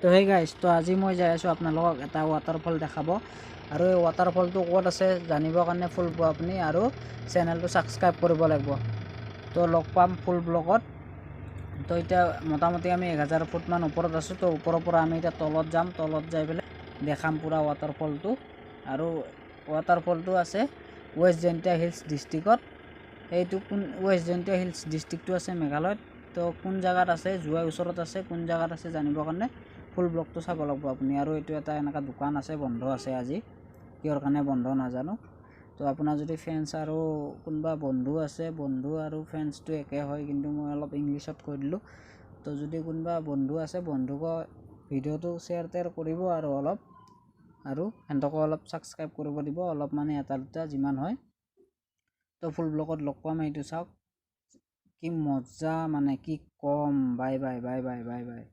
তো hey guys, তো আজি মই যাই আছোঁ আপোনালোকক এটা ৱাটাৰফল দেখাব। আৰু এই ৱাটাৰফলটো ক'ত আছে জানিবৰ কাৰণে ফুল আপুনি আৰু চেনেলটো ছাবস্ক্ৰাইব কৰিব লাগিব। তো লগ পাম ফুল ব্লগত। তো এতিয়া মোটামুটি আমি 1000 ফুটমান ওপৰত আছোঁ। তো ওপৰৰ পৰা আমি এতিয়া তলত যাম, তলত যাই পেলাই দেখাম পূৰা ৱাটাৰফলটো। আৰু ৱাটাৰফলটো আছে ৱেষ্ট জয়ন্তীয়া হিলছ ডিষ্ট্ৰিক্টত। এইটো কোন ৱেষ্ট জয়ন্তীয়া হিলছ ডিষ্ট্ৰিক্টটো আছে মেঘালয়ত। তো কোন জেগাত আছে, যোৱাৰ ওচৰত আছে, কোন জেগাত আছে জানিবৰ কাৰণে ফুল ব্লগটো চাব লাগিব আপুনি। আৰু এইটো এটা এনেকুৱা দোকান আছে, বন্ধ আছে আজি, কিহৰ কাৰণে বন্ধ নাজানো। তো আপোনাৰ যদি ফ্ৰেণ্ডছ আৰু কোনোবা বন্ধু আছে, বন্ধু আৰু ফ্ৰেণ্ডছটো একে হয়, কিন্তু মই অলপ ইংলিছত কৈ দিলোঁ। তো যদি কোনোবা বন্ধু আছে, বন্ধুকো ভিডিঅ'টো শ্বেয়াৰ টেয়াৰ কৰিব আৰু সিহঁতকো অলপ ছাবস্ক্ৰাইব কৰিব দিব, অলপ মানে এটা দুটা যিমান হয়। তো ফুল ব্লগত লগ পাম, এইটো চাওক কি মজা, মানে কি কম। Bye bye bye bye bye bye.